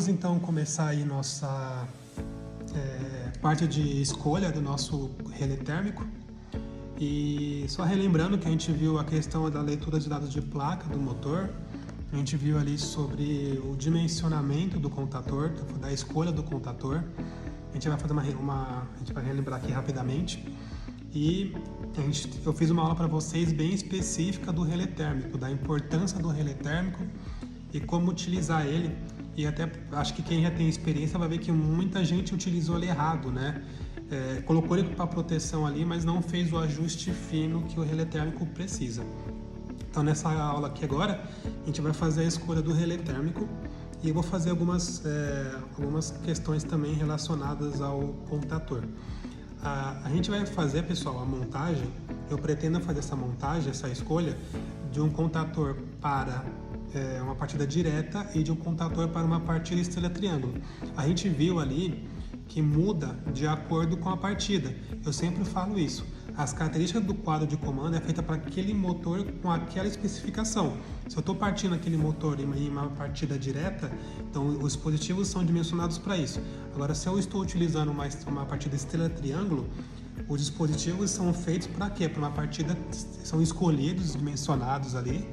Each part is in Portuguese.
Vamos então começar aí nossa parte de escolha do nosso relé térmico. E só relembrando que a gente viu a questão da leitura de dados de placa do motor, a gente viu ali sobre o dimensionamento do contator, da escolha do contator. A gente vai fazer a gente vai relembrar aqui rapidamente. E eu fiz uma aula para vocês bem específica do relé térmico, da importância do relé térmico e como utilizar ele. E até acho que quem já tem experiência vai ver que muita gente utilizou ele errado, né? Colocou ele para proteção ali, mas não fez o ajuste fino que o relé térmico precisa. Então nessa aula aqui agora, a gente vai fazer a escolha do relé térmico e eu vou fazer algumas questões também relacionadas ao contator. A gente vai fazer, pessoal, a montagem. Eu pretendo fazer essa montagem, essa escolha de um contator para uma partida direta e de um contator para uma partida estrela-triângulo. A gente viu ali que muda de acordo com a partida. Eu sempre falo isso. As características do quadro de comando é feita para aquele motor com aquela especificação. Se eu estou partindo aquele motor em uma partida direta, então os dispositivos são dimensionados para isso. Agora, se eu estou utilizando uma partida estrela-triângulo, os dispositivos são feitos para quê? Para uma partida, são escolhidos, dimensionados ali,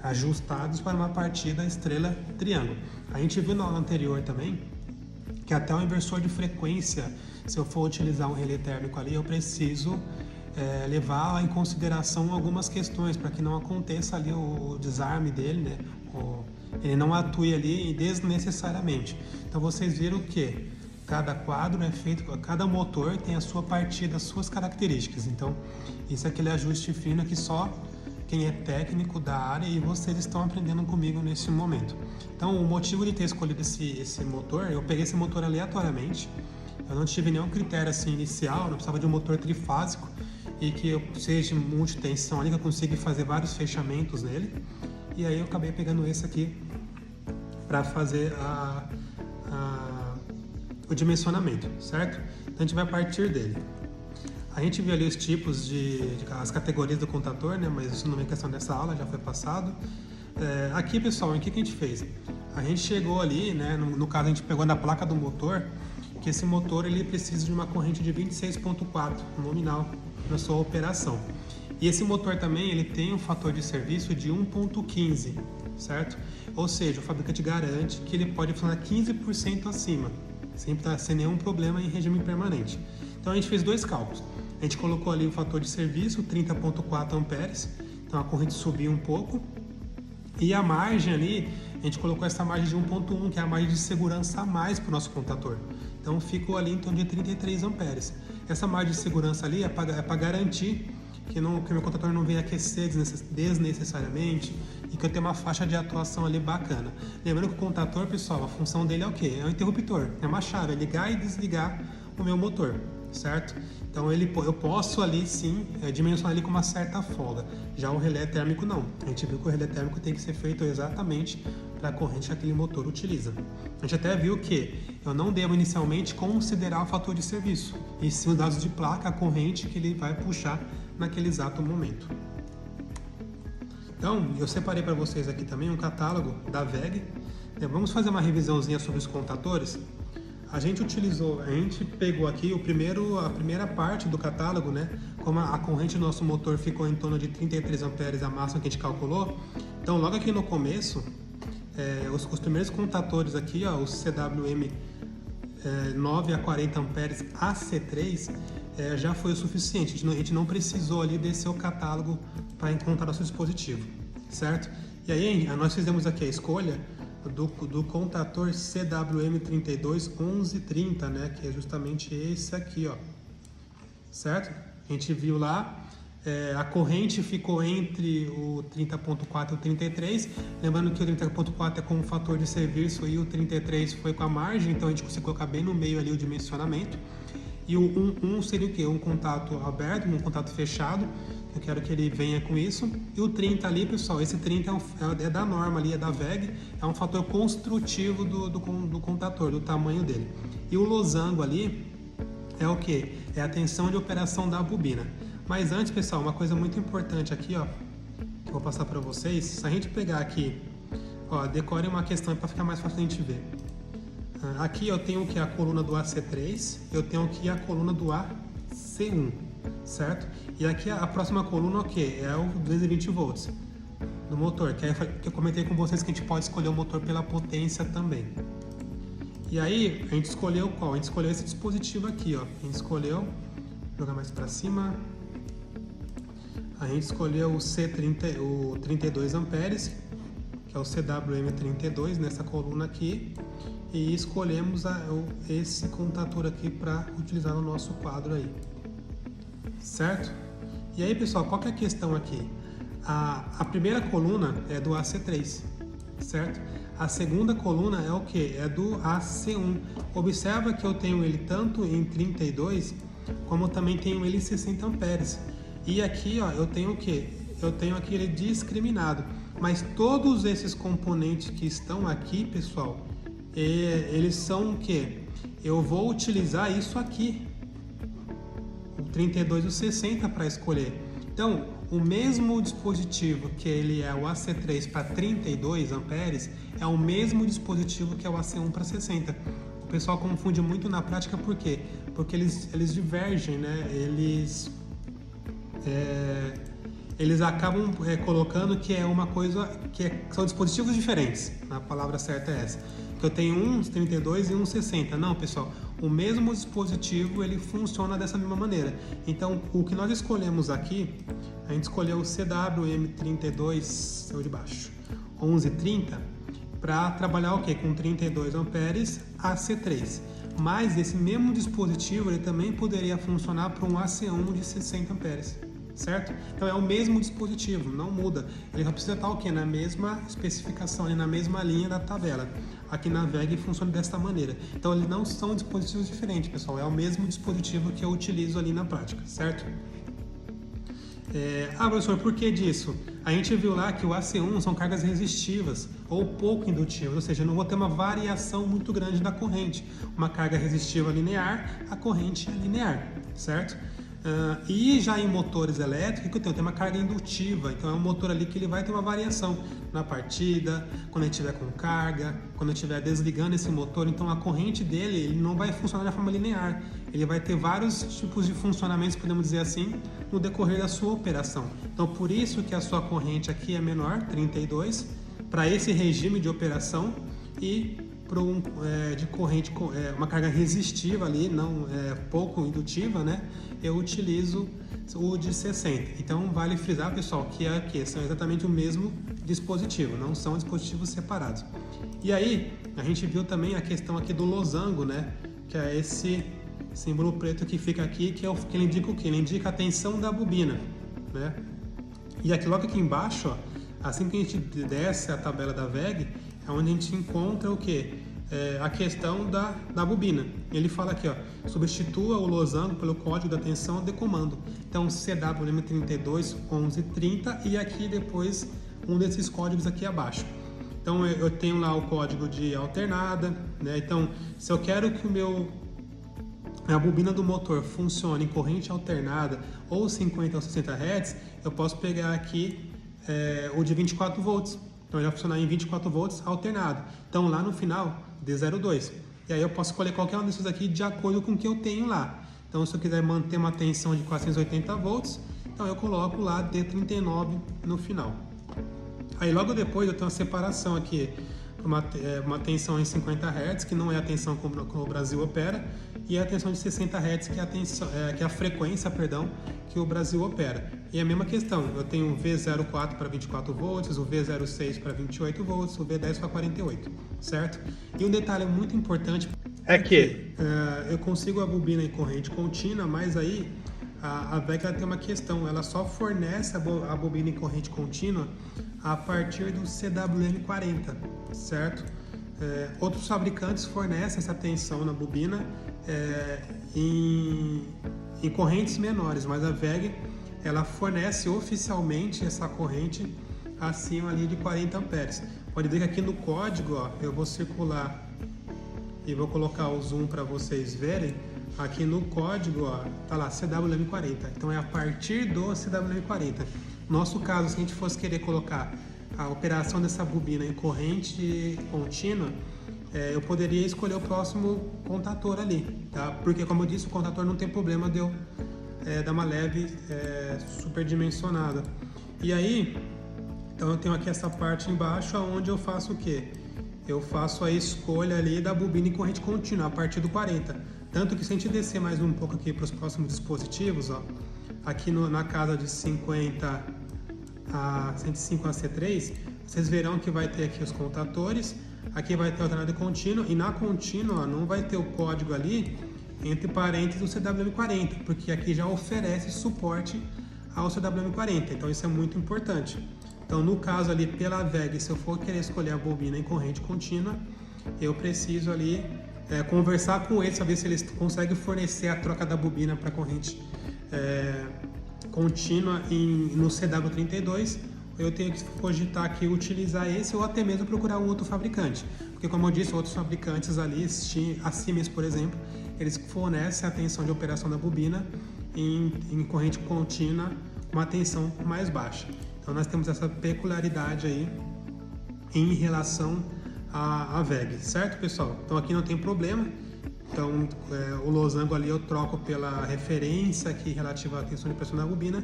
ajustados para uma partida estrela-triângulo. A gente viu na aula anterior também que até o inversor de frequência, se eu for utilizar um relé térmico ali, eu preciso levar em consideração algumas questões para que não aconteça ali o desarme dele, né? Ele não atue ali desnecessariamente. Então vocês viram que cada quadro é feito, cada motor tem a sua partida, as suas características. Então isso é aquele ajuste fino que só quem é técnico da área e vocês estão aprendendo comigo nesse momento. Então, o motivo de ter escolhido esse motor, eu peguei esse motor aleatoriamente, eu não tive nenhum critério assim inicial, não precisava de um motor trifásico e que eu seja multitensão ali, que eu consiga fazer vários fechamentos nele. E aí eu acabei pegando esse aqui para fazer o dimensionamento, certo? Então a gente vai partir dele. A gente viu ali os tipos as categorias do contator, né? Mas isso não é questão dessa aula, já foi passado. Aqui, pessoal, o que a gente fez? A gente chegou ali, né? No caso, a gente pegou na placa do motor, que esse motor ele precisa de uma corrente de 26.4 nominal na sua operação. E esse motor também ele tem um fator de serviço de 1.15, certo? Ou seja, o fabricante garante que ele pode funcionar 15% acima, sem nenhum problema em regime permanente. Então a gente fez dois cálculos. A gente colocou ali o fator de serviço, 30.4 amperes, então a corrente subiu um pouco. E a margem ali, a gente colocou essa margem de 1.1, que é a margem de segurança a mais para o nosso contator. Então ficou ali em torno de 33 amperes. Essa margem de segurança ali é para garantir que meu contator não venha aquecer desnecessariamente e que eu tenha uma faixa de atuação ali bacana. Lembrando que o contator, pessoal, a função dele é o quê? É um interruptor, é uma chave, é ligar e desligar o meu motor, certo? Então eu posso ali sim dimensionar ele com uma certa folga. Já o relé térmico não. A gente viu que o relé térmico tem que ser feito exatamente para a corrente que aquele motor utiliza. A gente até viu que eu não devo inicialmente considerar o fator de serviço, e sim os dados de placa, a corrente que ele vai puxar naquele exato momento. Então, eu separei para vocês aqui também um catálogo da WEG. Vamos fazer uma revisãozinha sobre os contatores. A gente pegou aqui a primeira parte do catálogo, né? Como a corrente do nosso motor ficou em torno de 33 amperes, a máxima que a gente calculou. Então, logo aqui no começo, os primeiros contatores aqui, ó, os CWM 9 a 40 amperes AC3, já foi o suficiente. A gente não precisou ali descer o catálogo para encontrar nosso dispositivo, certo? E aí, nós fizemos aqui a escolha do contator CWM321130, né, que é justamente esse aqui, ó, certo? A gente viu lá, a corrente ficou entre o 30.4 e o 33, lembrando que o 30.4 é com o fator de serviço e o 33 foi com a margem, então a gente conseguiu colocar bem no meio ali o dimensionamento. E o 1 seria o quê? Um contato aberto, um contato fechado. Eu quero que ele venha com isso. E o 30 ali, pessoal, esse 30 é da norma ali, é da WEG. É um fator construtivo do contator, do tamanho dele. E o losango ali é o quê? É a tensão de operação da bobina. Mas antes, pessoal, uma coisa muito importante aqui, ó, que eu vou passar para vocês. Se a gente pegar aqui, ó, decore uma questão para ficar mais fácil a gente ver. Aqui eu tenho que a coluna do AC3, eu tenho aqui a coluna do AC1, certo? E aqui a próxima coluna, ok, é o 220 volts do motor, que eu comentei com vocês que a gente pode escolher o motor pela potência também. E aí, a gente escolheu qual? A gente escolheu esse dispositivo aqui, ó. A gente escolheu, vou jogar mais para cima, a gente escolheu o 32 amperes, que é o CWM32 nessa coluna aqui, e escolhemos esse contator aqui para utilizar no nosso quadro aí, certo? E aí, pessoal, qual que é a questão aqui? A primeira coluna é do AC3, certo? A segunda coluna é o que? É do AC1. Observa que eu tenho ele tanto em 32, como também tenho ele em 60 amperes. E aqui, ó, eu tenho o que? Eu tenho aqui ele discriminado. Mas todos esses componentes que estão aqui, pessoal, eles são o que? Eu vou utilizar isso aqui, o 32 e o 60 para escolher. Então, o mesmo dispositivo que ele é o AC3 para 32 amperes é o mesmo dispositivo que é o AC1 para 60. O pessoal confunde muito na prática, por quê? Porque eles divergem, né? Eles acabam colocando que é uma coisa são dispositivos diferentes. A palavra certa é essa. Que eu tenho um 32 e um 60. Não, pessoal, o mesmo dispositivo ele funciona dessa mesma maneira. Então, o que nós escolhemos aqui, a gente escolheu o CWM32, saiu de baixo, 1130, para trabalhar o que? Com 32 amperes AC3. Mas esse mesmo dispositivo ele também poderia funcionar para um AC1 de 60 amperes. Certo? Então é o mesmo dispositivo, não muda. Ele só precisa estar o quê? Na mesma especificação, ali na mesma linha da tabela. Aqui na VEG funciona desta maneira. Então eles não são dispositivos diferentes, pessoal. É o mesmo dispositivo que eu utilizo ali na prática, certo? Professor, por que disso? A gente viu lá que o AC1 são cargas resistivas ou pouco indutivas, ou seja, eu não vou ter uma variação muito grande da corrente. Uma carga resistiva linear, a corrente é linear, certo? E já em motores elétricos eu tenho uma carga indutiva, então é um motor ali que ele vai ter uma variação na partida, quando ele estiver com carga, quando eu estiver desligando esse motor, então a corrente dele ele não vai funcionar de forma linear, ele vai ter vários tipos de funcionamentos, podemos dizer assim, no decorrer da sua operação. Então por isso que a sua corrente aqui é menor, 32, para esse regime de operação, e para de corrente, uma carga resistiva ali, não pouco indutiva, né? Eu utilizo o de 60. Então vale frisar, pessoal, que são exatamente o mesmo dispositivo, não são dispositivos separados. E aí a gente viu também a questão aqui do losango, né? Que é esse símbolo preto que fica aqui, que ele indica o quê? Ele indica a tensão da bobina, né? E aqui logo aqui embaixo, ó, assim que a gente desce a tabela da VEG, é onde a gente encontra o que? A questão da bobina. Ele fala aqui, ó, substitua o losango pelo código da tensão de comando. Então, CWM32 1130 e aqui depois um desses códigos aqui abaixo. Então, eu tenho lá o código de alternada, né? Então, se eu quero que a bobina do motor funcione em corrente alternada ou 50 ou 60 Hz, eu posso pegar aqui o de 24 volts. Então ele vai funcionar em 24 volts alternado. Então lá no final, D02. E aí eu posso escolher qualquer um desses aqui de acordo com o que eu tenho lá. Então se eu quiser manter uma tensão de 480 volts, então eu coloco lá D39 no final. Aí logo depois eu tenho a separação aqui, uma tensão em 50 Hz, que não é a tensão como o Brasil opera, e a tensão de 60 Hz, que é a frequência, que o Brasil opera. E a mesma questão, eu tenho o V04 para 24 volts, o V06 para 28 volts, o V10 para 48, certo? E um detalhe muito importante é que eu consigo a bobina em corrente contínua, mas aí a VEG tem uma questão, ela só fornece a bobina em corrente contínua a partir do CWM40, certo? Outros fabricantes fornecem essa tensão na bobina em correntes menores, mas a VEG ela fornece oficialmente essa corrente acima ali de 40 amperes. Pode ver que aqui no código, ó, eu vou circular e vou colocar o zoom para vocês verem. Aqui no código, ó, tá lá CWM40. Então é a partir do CWM40. No nosso caso, se a gente fosse querer colocar a operação dessa bobina em corrente contínua, eu poderia escolher o próximo contator ali, tá? Porque, como eu disse, o contator não tem problema de eu dar uma leve superdimensionada. E aí, então eu tenho aqui essa parte embaixo, onde eu faço o quê? Eu faço a escolha ali da bobina em corrente contínua, a partir do 40. Tanto que se a gente descer mais um pouco aqui para os próximos dispositivos, ó, aqui na casa de 50 a 105 a C3, vocês verão que vai ter aqui os contatores, aqui vai ter a alternador contínuo, e na contínua não vai ter o código ali, entre parênteses, o CWM40, porque aqui já oferece suporte ao CWM40, então isso é muito importante. Então, no caso ali, pela VEG, se eu for querer escolher a bobina em corrente contínua, eu preciso ali conversar com eles, saber se eles conseguem fornecer a troca da bobina para corrente contínua no CW32. Eu tenho que cogitar aqui utilizar esse ou até mesmo procurar um outro fabricante. Porque, como eu disse, outros fabricantes ali, a Siemens, por exemplo, eles fornecem a tensão de operação da bobina em corrente contínua com uma tensão mais baixa. Então, nós temos essa peculiaridade aí em relação à VEG, certo, pessoal? Então, aqui não tem problema. Então, o losango ali eu troco pela referência aqui relativa à tensão de pressão da bobina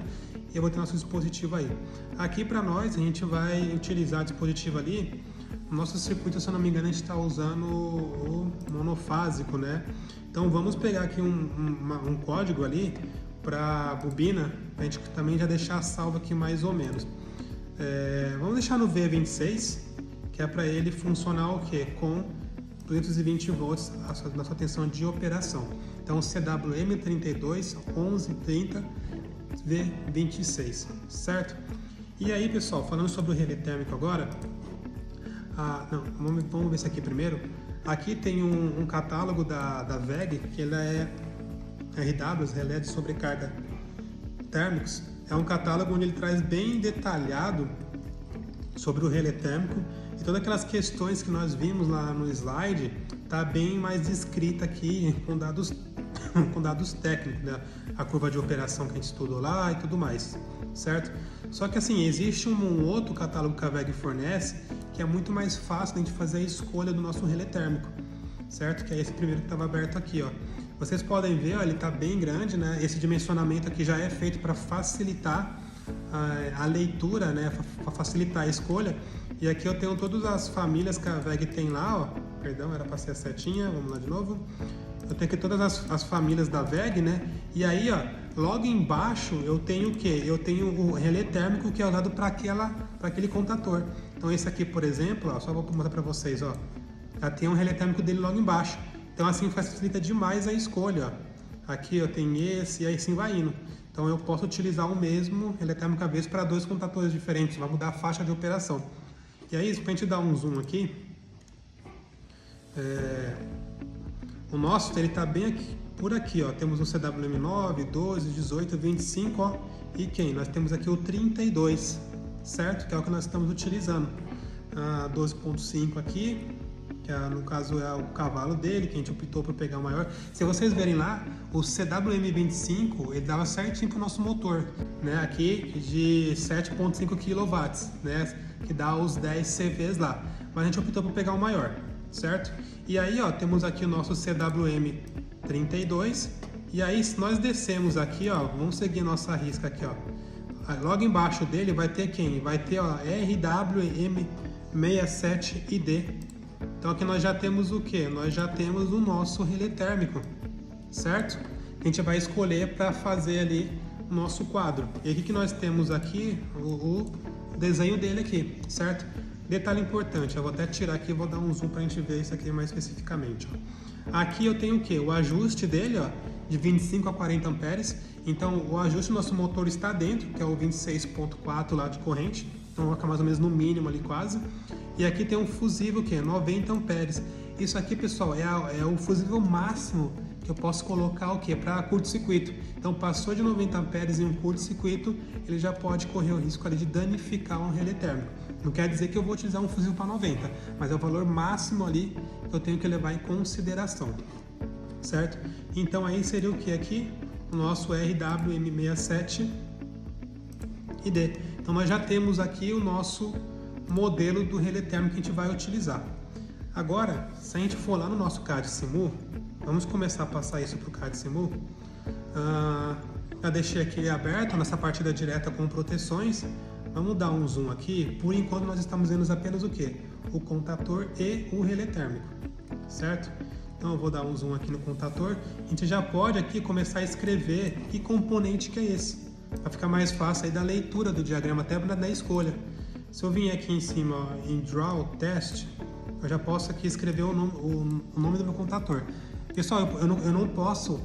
e eu vou ter nosso dispositivo aí. Aqui para nós, a gente vai utilizar o dispositivo ali. No nosso circuito, se eu não me engano, a gente está usando o monofásico, né? Então, vamos pegar aqui um código ali para a bobina, para a gente também já deixar salvo aqui mais ou menos. Vamos deixar no V26, que é para ele funcionar o quê? Com 220 volts na sua tensão de operação. Então, CWM32 1130 V26, certo? E aí, pessoal, falando sobre o relé térmico agora, vamos ver isso aqui primeiro. Aqui tem um catálogo da VEG, que ele é RWs, relé de sobrecarga térmicos. É um catálogo onde ele traz bem detalhado sobre o relé térmico e todas aquelas questões que nós vimos lá no slide está bem mais descrita aqui com dados técnicos, né? A curva de operação que a gente estudou lá e tudo mais, certo? Só que assim, existe um outro catálogo que a VEG fornece que é muito mais fácil de a gente fazer a escolha do nosso relé térmico, certo? Que é esse primeiro que estava aberto aqui, ó. Vocês podem ver, ó, ele está bem grande, né? Esse dimensionamento aqui já é feito para facilitar a leitura, né? Para facilitar a escolha. E aqui eu tenho todas as famílias que a VEG tem lá, ó. Perdão, era para ser a setinha, vamos lá de novo. Eu tenho aqui todas as famílias da VEG, né? E aí, ó, logo embaixo eu tenho o quê? Eu tenho o relé térmico que é usado para aquele contator. Então esse aqui, por exemplo, ó, só vou mostrar para vocês, ó. Já tem um relé térmico dele logo embaixo. Então assim facilita demais a escolha, ó. Aqui eu tenho esse e aí assim vai indo. Então eu posso utilizar o mesmo relé térmico à vez para dois contatores diferentes, vai mudar a faixa de operação. E aí, para a gente dar um zoom aqui, o nosso ele está bem aqui, por aqui, ó. Temos o CWM9, 12, 18, 25, ó. E quem? Nós temos aqui o 32, certo? Que é o que nós estamos utilizando. 12.5 aqui, que no caso é o cavalo dele, que a gente optou por pegar o maior. Se vocês verem lá, o CWM25, ele dava certinho para o nosso motor, né? Aqui de 7.5 kW, né? Que dá os 10 CVs lá. Mas a gente optou por pegar o maior, certo? E aí, ó, temos aqui o nosso CWM32. E aí, se nós descemos aqui, ó, vamos seguir a nossa risca aqui, ó. Logo embaixo dele vai ter quem? Vai ter, ó, RWM67ID. Então aqui nós já temos o que? Nós já temos o nosso relé térmico, certo? A gente vai escolher para fazer ali o nosso quadro. E aqui que nós temos aqui o desenho dele aqui, certo? Detalhe importante, eu vou até tirar aqui e vou dar um zoom para a gente ver isso aqui mais especificamente, ó. Aqui eu tenho o que? O ajuste dele, ó, de 25 a 40 amperes. Então o ajuste do nosso motor está dentro, que é o 26.4 lá de corrente. Então vai ficar mais ou menos no mínimo ali quase. E aqui tem um fusível que é 90 amperes. Isso aqui, pessoal, é o fusível máximo que eu posso colocar o que? Para curto-circuito. Então passou de 90 amperes em um curto-circuito, ele já pode correr o risco ali de danificar um relé térmico. Não quer dizer que eu vou utilizar um fusível para 90, mas é o valor máximo ali que eu tenho que levar em consideração, certo? Então aí seria o que aqui? O nosso RWM67ID. Então nós já temos aqui o nosso modelo do relé térmico que a gente vai utilizar. Agora, se a gente for lá no nosso CAD Simu, vamos começar a passar isso para o CAD Simu. Já deixei aqui ele aberto nessa partida direta com proteções. Vamos dar um zoom aqui. Por enquanto nós estamos vendo apenas o que? O contator e o relé térmico, certo? Então eu vou dar um zoom aqui no contator. A gente já pode aqui começar a escrever que componente que é esse, para ficar mais fácil aí da leitura do diagrama, até na escolha. Se eu vim aqui em cima, ó, em Draw Test, eu já posso aqui escrever o nome do meu contator. Pessoal, eu não posso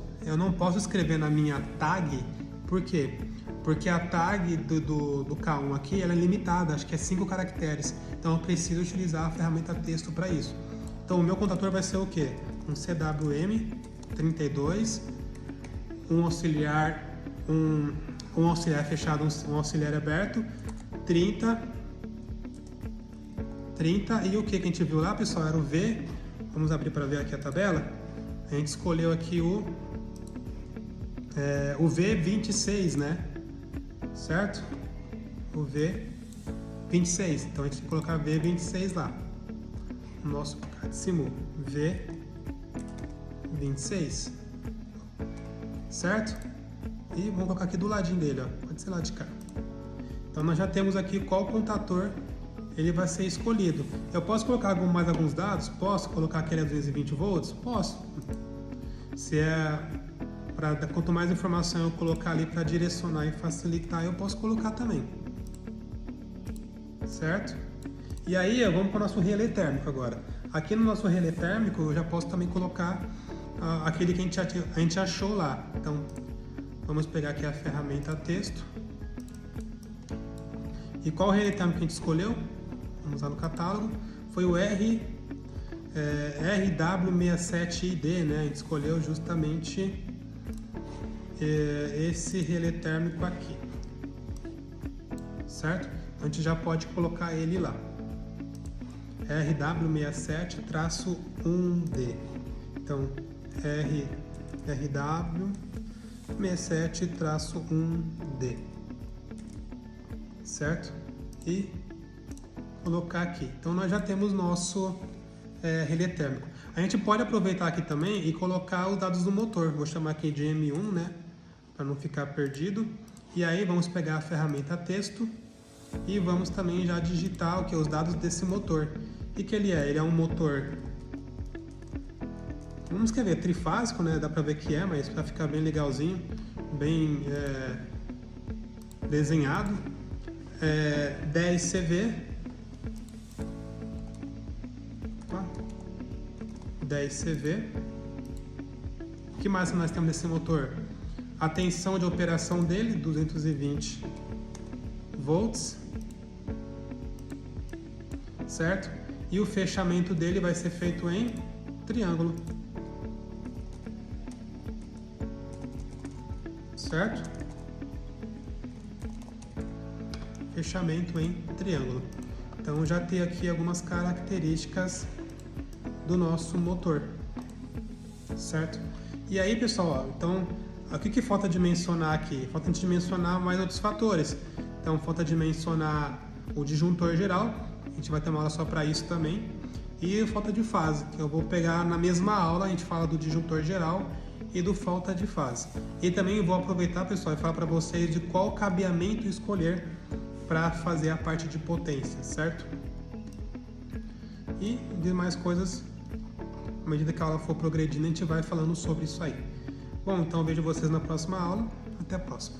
escrever na minha tag. Por quê? Porque a tag do K1 aqui ela é limitada, acho que é 5 caracteres. Então eu preciso utilizar a ferramenta texto para isso. Então o meu contator vai ser o quê? Um CWM 32, um auxiliar fechado, um auxiliar aberto, 30 e o que a gente viu lá, pessoal, era o V. Vamos abrir para ver aqui a tabela. A gente escolheu aqui o V26, né? Certo? O V26. Então a gente tem que colocar V26 lá. O nosso CAD Simu. V26. Certo? E vamos colocar aqui do ladinho dele, ó. Pode ser lá de cá. Então nós já temos aqui qual contator ele vai ser escolhido. Eu posso colocar mais alguns dados? Posso colocar que ele é 220 volts? Posso. Se é quanto mais informação eu colocar ali para direcionar e facilitar, eu posso colocar também. Certo? E aí, vamos para o nosso relé térmico agora. Aqui no nosso relé térmico, eu já posso também colocar aquele que a gente achou lá. Então, vamos pegar aqui a ferramenta texto. E qual relé térmico que a gente escolheu? Vamos lá no catálogo. Foi o RW67ID, né? A gente escolheu justamente esse relé térmico aqui, certo? Então a gente já pode colocar ele lá, RW67-1D. Então RW67-1D, certo? E colocar aqui. Então nós já temos nosso relé térmico. A gente pode aproveitar aqui também e colocar os dados do motor. Vou chamar aqui de M1, né? Para não ficar perdido. E aí vamos pegar a ferramenta texto e vamos também já digitar os dados desse motor. O que ele é? Ele é um motor, vamos escrever trifásico, né? Dá para ver que é, mas para ficar bem legalzinho, bem desenhado. 10 CV. 10 CV. O que mais nós temos desse motor? A tensão de operação dele, 220 volts, certo? E o fechamento dele vai ser feito em triângulo, certo? Fechamento em triângulo. Então já tem aqui algumas características do nosso motor, certo? E aí, pessoal, então o que falta de mencionar aqui? Falta de mencionar mais outros fatores. Então falta de mencionar o disjuntor geral, a gente vai ter uma aula só para isso também, e falta de fase, que eu vou pegar na mesma aula. A gente fala do disjuntor geral e do falta de fase. E também vou aproveitar, pessoal, e falar para vocês de qual cabeamento escolher para fazer a parte de potência, certo? E demais coisas, à medida que a aula for progredindo, a gente vai falando sobre isso aí. Bom, então vejo vocês na próxima aula. Até a próxima.